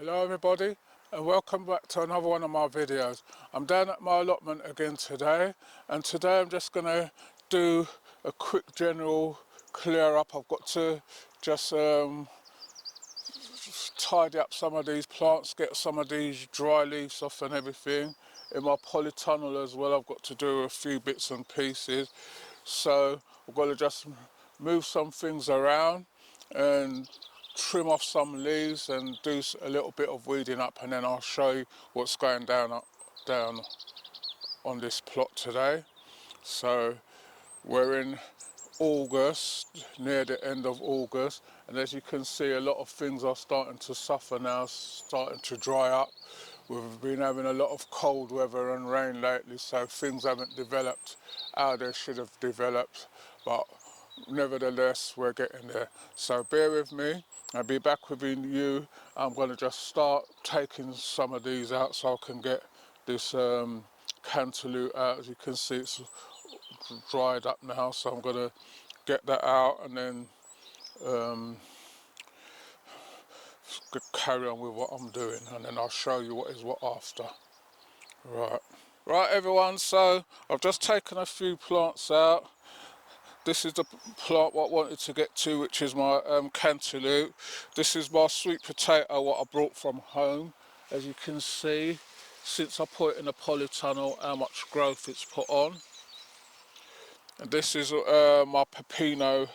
Hello everybody and welcome back to another one of my videos. I'm down at my allotment again today, and today I'm just going to do a quick general clear up. I've got to just tidy up some of these plants, get some of these dry leaves off and everything. In my polytunnel as well I've got to do a few bits and pieces, so I've got to just move some things around and trim off some leaves and do a little bit of weeding up, and then I'll show you what's going down on this plot today. So we're in August, near the end of August, and as you can see a lot of things are starting to suffer now, starting to dry up. We've been having a lot of cold weather and rain lately, so things haven't developed how they should have developed, but nevertheless we're getting there. So bear with me, I'll be back with you. I'm going to just start taking some of these out so I can get this cantaloupe out. As you can see it's dried up now, so I'm going to get that out and then carry on with what I'm doing, and then I'll show you what is what after. Right everyone, so I've just taken a few plants out. This is the plant what I wanted to get to, which is my cantaloupe. This is my sweet potato what I brought from home. As you can see, since I put it in a polytunnel, how much growth it's put on. And this is my pepino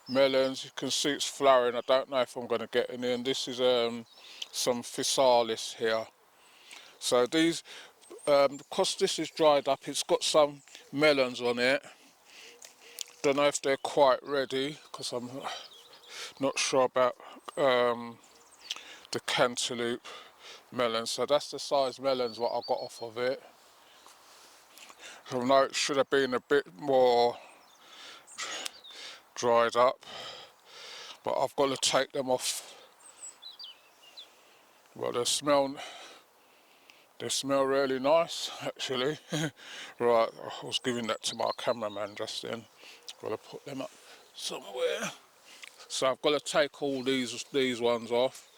melons. You can see it's flowering. I don't know if I'm going to get any. And this is some physalis here. So these, because this is dried up, it's got some melons on it. Don't know if they're quite ready because I'm not sure about the cantaloupe melons. So that's the size melons what I got off of it. I know it should have been a bit more dried up, but I've got to take them off. Well, they smell really nice actually. Right, I was giving that to my cameraman just then. Got to put them up somewhere. So I've got to take all these ones off.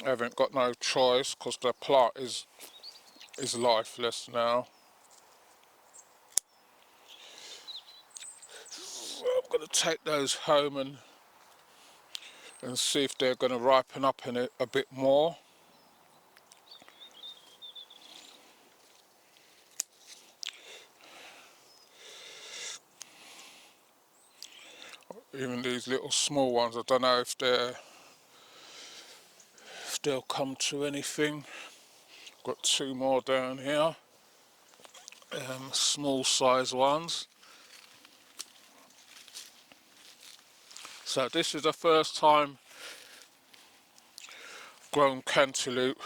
I haven't got no choice because the plant is lifeless now. So I'm going to take those home and see if they're going to ripen up in it a bit more. Even these little small ones, I don't know if they'll come to anything. Got two more down here, small size ones. So this is the first time grown cantaloupe.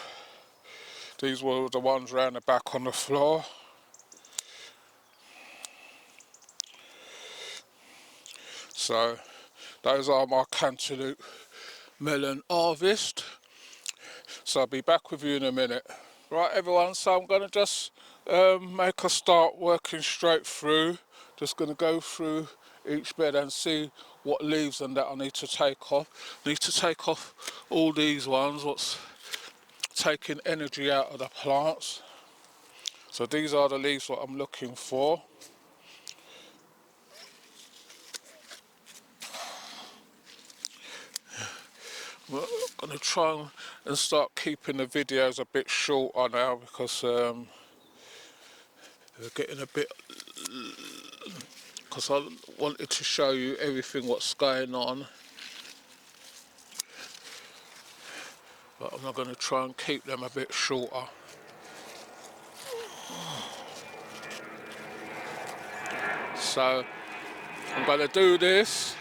These were the ones round the back on the floor. So those are my cantaloupe melon harvest. So I'll be back with you in a minute. Right everyone, so I'm going to just make a start working straight through. Just going to go through each bed and see what leaves and that I need to take off. Need to take off all these ones, what's taking energy out of the plants. So these are the leaves what I'm looking for. I'm going to try and start keeping the videos a bit shorter now because they're getting a bit, because I wanted to show you everything what's going on, but I'm not going to try and keep them a bit shorter. So I'm going to do this.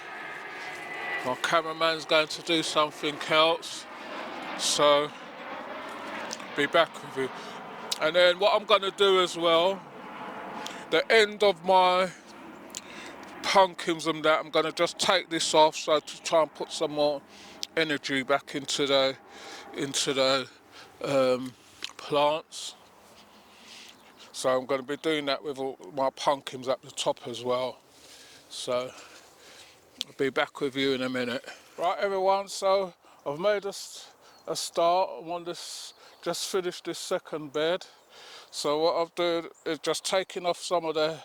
My cameraman's going to do something else, so be back with you. And then what I'm going to do as well, the end of my pumpkins and that, I'm going to just take this off so to try and put some more energy back into the plants. So I'm going to be doing that with all my pumpkins at the top as well. So I'll be back with you in a minute. Right everyone, so I've made a start. I want this, just finish this second bed. So what I've done is just taking off some of the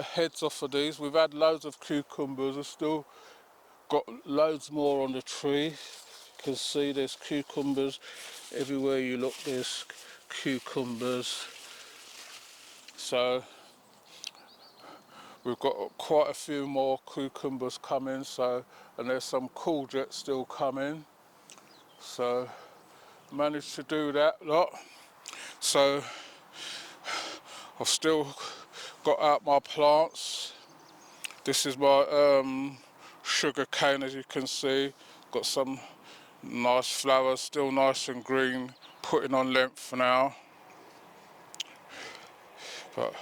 heads off of these. We've had loads of cucumbers. I've still got loads more on the tree. You can see there's cucumbers everywhere you look. There's cucumbers. So we've got quite a few more cucumbers coming. So, and there's some courgettes still coming. So managed to do that lot. So I've still got out my plants. This is my sugar cane, as you can see. Got some nice flowers, still nice and green, putting on length now. But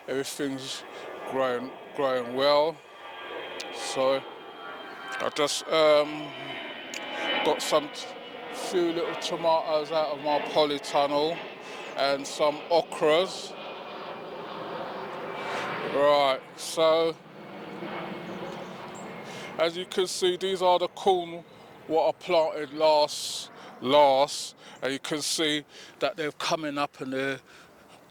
everything's growing well. So I just got some few little tomatoes out of my polytunnel and some okras. Right, so as you can see, these are the corn what I planted last, and you can see that they're coming up and they've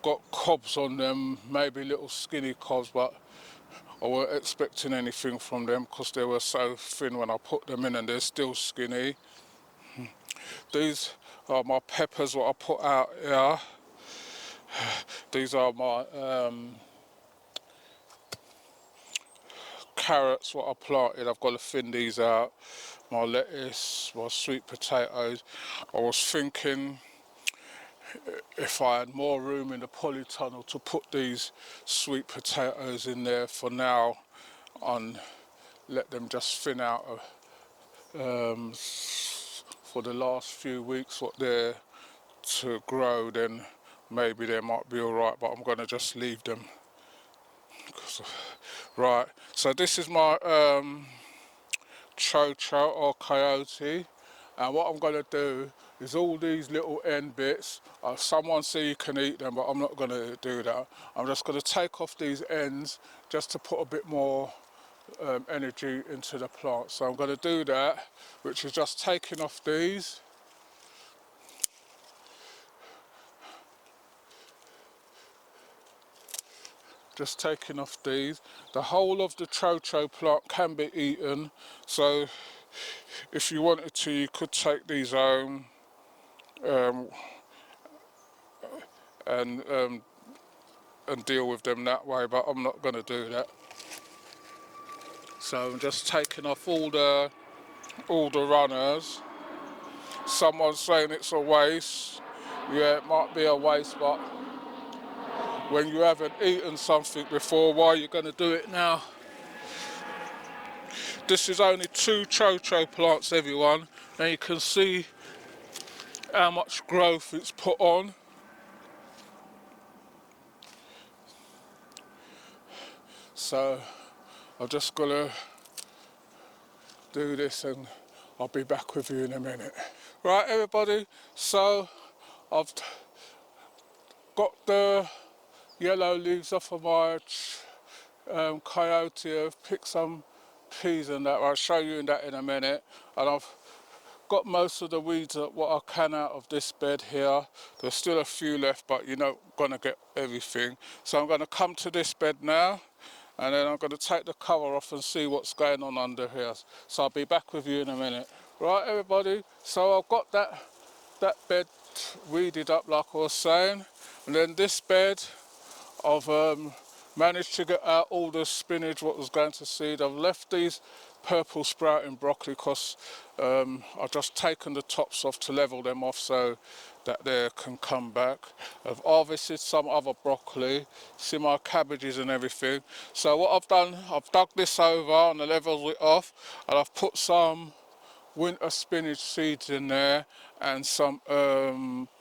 got cobs on them, maybe little skinny cobs, but I weren't expecting anything from them because they were so thin when I put them in, and they're still skinny. These are my peppers what I put out here. These are my carrots what I planted. I've got to thin these out. My lettuce, my sweet potatoes. I was thinking if I had more room in the polytunnel to put these sweet potatoes in there for now and let them just thin out for the last few weeks what they're to grow, then maybe they might be all right, but I'm going to just leave them. Right, so this is my chow-chow or coyote, and what I'm going to do is all these little end bits, someone say you can eat them, but I'm not going to do that. I'm just going to take off these ends just to put a bit more energy into the plant. So I'm going to do that, which is just taking off these. Just taking off these. The whole of the chow-chow plant can be eaten, so if you wanted to, you could take these home and deal with them that way, but I'm not going to do that. So I'm just taking off all the runners. Someone's saying it's a waste. Yeah, it might be a waste, but when you haven't eaten something before, why are you going to do it now? This is only 2 chow-chow plants, everyone, and you can see how much growth it's put on. So I'm just gonna do this and I'll be back with you in a minute. Right, everybody, so I've got the yellow leaves off of my coyote. I've picked some peas and that. I'll show you that in a minute. And I've got most of the weeds what I can out of this bed here. There's still a few left, but you're not going to get everything. So I'm going to come to this bed now, and then I'm going to take the cover off and see what's going on under here. So I'll be back with you in a minute. Right, everybody, so I've got that bed weeded up like I was saying, and then this bed I've managed to get out all the spinach what was going to seed. I've left these purple sprouting broccoli because I've just taken the tops off to level them off so that they can come back. I've harvested some other broccoli, see my cabbages and everything. So what I've done, I've dug this over and I leveled it off, and I've put some winter spinach seeds in there and some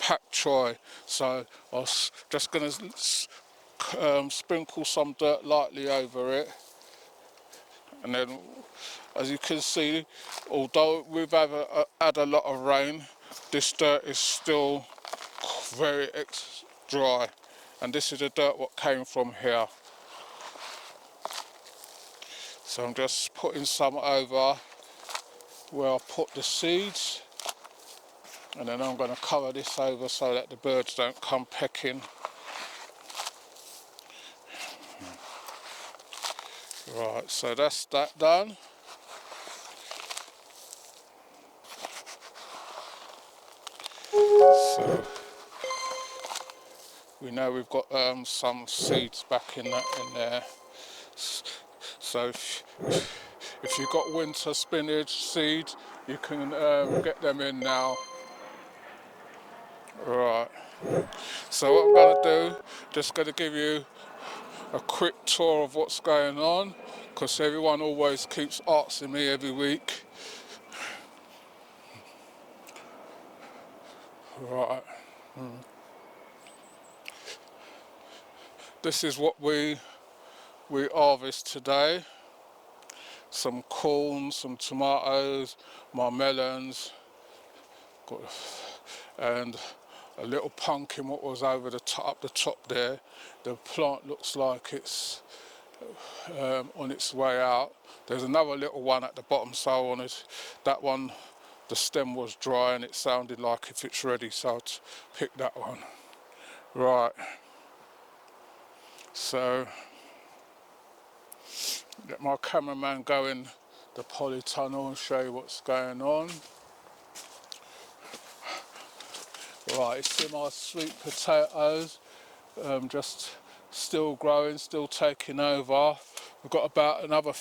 pak-choi. So I was just going to sprinkle some dirt lightly over it, and then as you can see, although we've had a lot of rain, this dirt is still very dry, and this is the dirt what came from here. So I'm just putting some over where I put the seeds. And then I'm going to cover this over so that the birds don't come pecking. Right, so that's that done. So we know we've got some seeds back in there. So if you've got winter spinach seeds, you can get them in now. Right. So what I'm going to do, just going to give you a quick tour of what's going on, because everyone always keeps asking me every week. Right. This is what we harvest today. Some corn, some tomatoes, my melons, and a little pumpkin what was over the top, up the top there. The plant looks like it's on its way out. There's another little one at the bottom, so on it, that one, the stem was dry and it sounded like if it's ready, so I'll pick that one. Right, so let my cameraman go in the polytunnel and show you what's going on. Right, see my sweet potatoes, just still growing, still taking over. We've got about another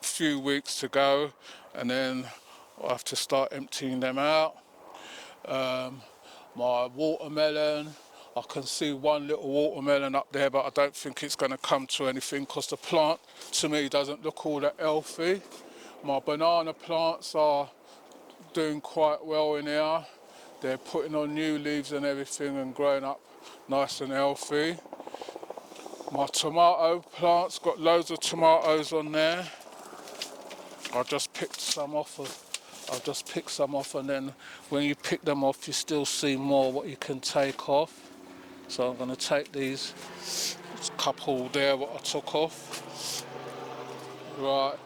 few weeks to go, and then I'll have to start emptying them out. My watermelon, I can see one little watermelon up there, but I don't think it's going to come to anything because the plant to me doesn't look all that healthy. My banana plants are doing quite well in here. They're putting on new leaves and everything and growing up nice and healthy. My tomato plants, got loads of tomatoes on there. I just picked some off and then when you pick them off you still see more what you can take off. So I'm going to take these couple there what I took off. Right,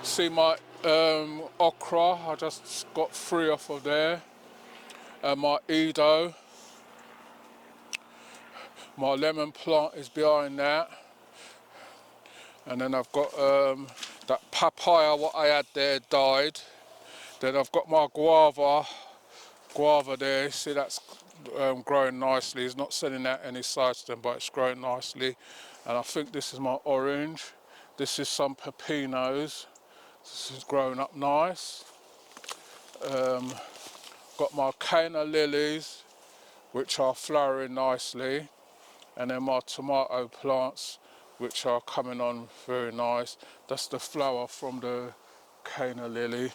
see my okra, I just got 3 off of there. And my Edo, my lemon plant is behind that. And then I've got that papaya what I had there died. Then I've got my guava there, see that's growing nicely. It's not sending out any sides to them, but it's growing nicely. And I think this is my orange. This is some pepinos. This is growing up nice. Got my canna lilies, which are flowering nicely. And then my tomato plants, which are coming on very nice. That's the flower from the canna lily.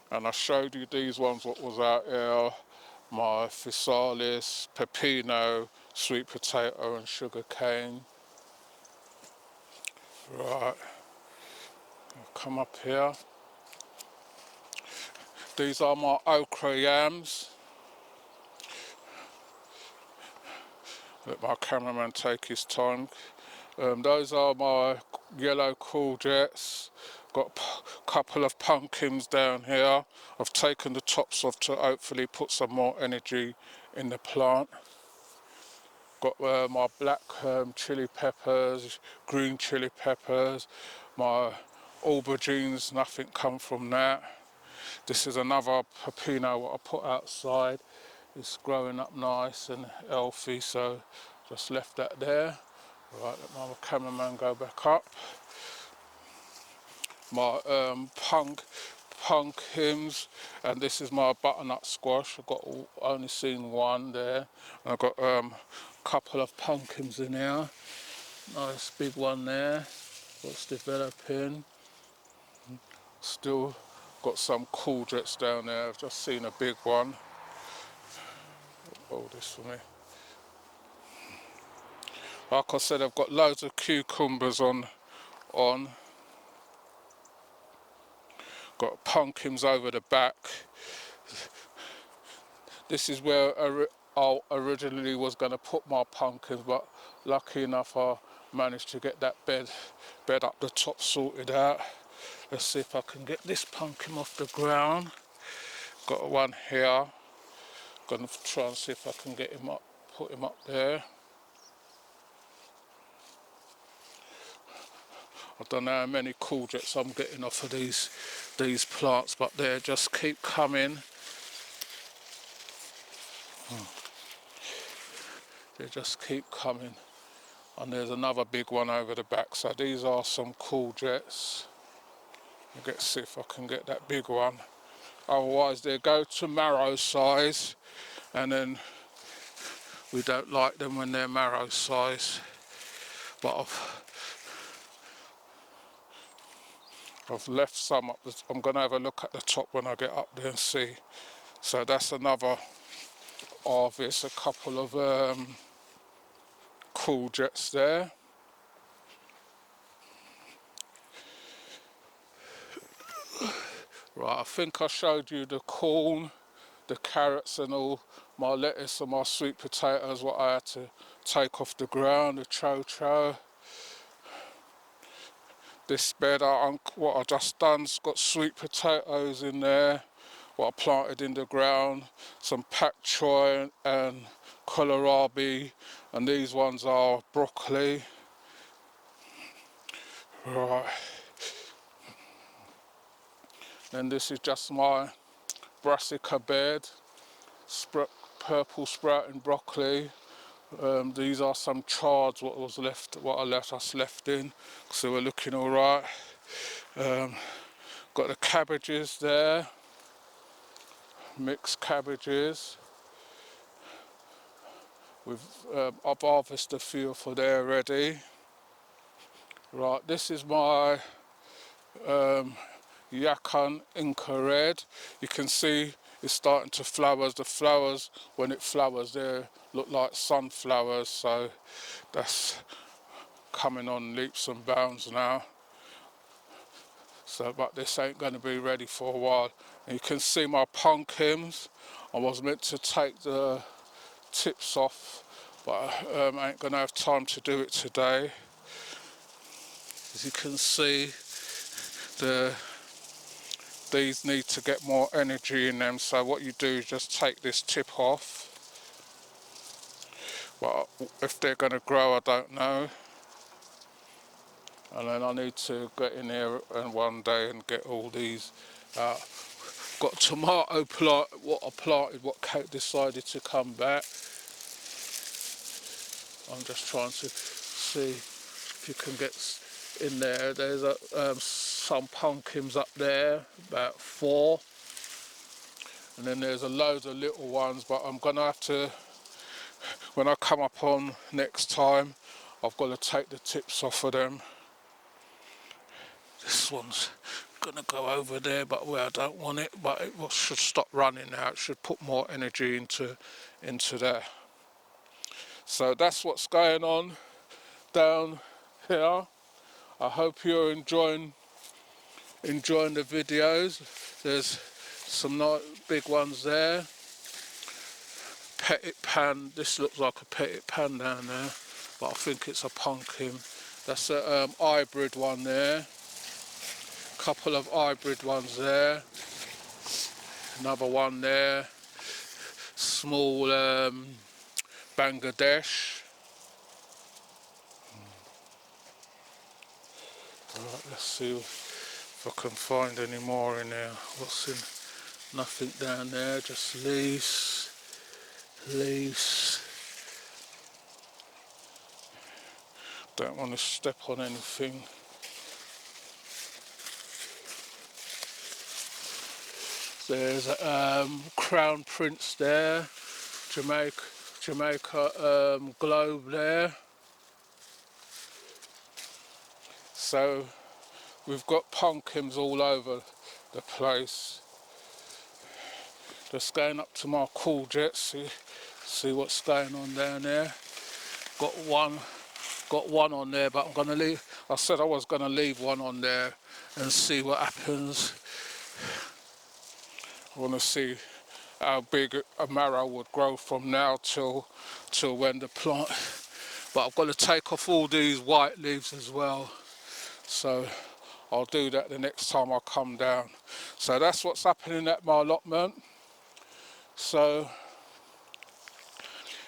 And I showed you these ones what was out here, my physalis, pepino, sweet potato and sugar cane. Right, I'll come up here. These are my okra yams. Let my cameraman take his time. Those are my yellow courgettes. Got a couple of pumpkins down here. I've taken the tops off to hopefully put some more energy in the plant. Got my black chili peppers, green chili peppers, my aubergines, nothing come from that. This is another pepino what I put outside. It's growing up nice and healthy, so just left that there. Right, let my cameraman go back up. My pumpkins, and this is my butternut squash. I've got only seen one there. I've got a couple of pumpkins in here. Nice big one there. What's developing? Still got some courgettes down there. I've just seen a big one. Hold this for me. Like I said, I've got loads of cucumbers on. Got pumpkins over the back. This is where I originally was going to put my pumpkins, but lucky enough I managed to get that bed up the top sorted out. Let's see if I can get this pumpkin off the ground. Got one here. Gonna try and see if I can get him up, put him up there. I don't know how many courgettes I'm getting off of these plants, but they just keep coming. They just keep coming. And there's another big one over the back. So these are some courgettes. Let's see if I can get that big one. Otherwise they go to marrow size, and then we don't like them when they're marrow size. But I've left some up. I'm going to have a look at the top when I get up there and see. So that's another harvest, a couple of courgettes there. Right, I think I showed you the corn, the carrots and all, my lettuce and my sweet potatoes, what I had to take off the ground, the chow-chow. This bed, what I just done's got sweet potatoes in there, what I planted in the ground, some pak-choi and kohlrabi, and these ones are broccoli. Right. Then this is just my brassica bed, purple sprouting broccoli. These are some chards what I left in, so we're looking all right. Got the cabbages there, mixed cabbages. I've harvested a few for there already. Right, this is my Yakan Inca Red. You can see it's starting to flower. The flowers, when it flowers, they look like sunflowers, so that's coming on leaps and bounds now. So, but this ain't going to be ready for a while. And you can see my pumpkins. I was meant to take the tips off, but I ain't going to have time to do it today. As you can see, these need to get more energy in them, so what you do is just take this tip off. But if they're going to grow, I don't know. And then I need to get in here and one day and get all these out. Got a tomato plant, what I planted, what decided to come back. I'm just trying to see if you can get in there. There's some pumpkins up there, about 4. And then there's a load of little ones, but I'm gonna have to, when I come up on next time, I've got to take the tips off of them. This one's gonna go over there, but where I don't want it, but it should stop running now. It should put more energy into there. So that's what's going on down here. I hope you're enjoying the videos. There's some nice big ones there. Petit pan, this looks like a petit pan down there, but I think it's a pumpkin. That's a hybrid one there. Couple of hybrid ones there. Another one there. Small Bangladesh. Right, let's see if I can find any more in there. What's in? Nothing down there, just leaves. Don't want to step on anything. There's a Crown Prince there, Jamaica globe there. So we've got pumpkins all over the place. Just going up to my courgettes, see what's going on down there. Got one on there, but I'm gonna leave. I said I was gonna leave one on there and see what happens. I want to see how big a marrow would grow from now till when the plant. But I've got to take off all these white leaves as well. So I'll do that the next time I come down. So that's what's happening at my allotment. So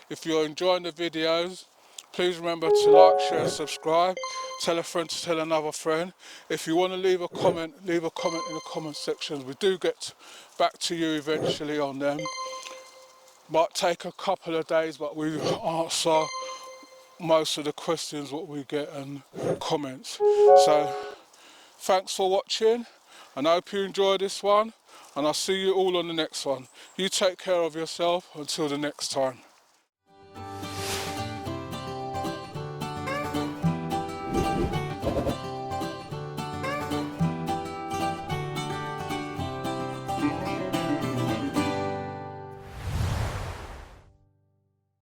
if you're enjoying the videos, please remember to like, share, subscribe. Tell a friend to tell another friend. If you want to leave a comment in the comment section. We do get back to you eventually on them. Might take a couple of days, but we answer most of the questions what we get and comments. So thanks for watching, and I hope you enjoy this one, and I'll see you all on the next one. You take care of yourself until the next time.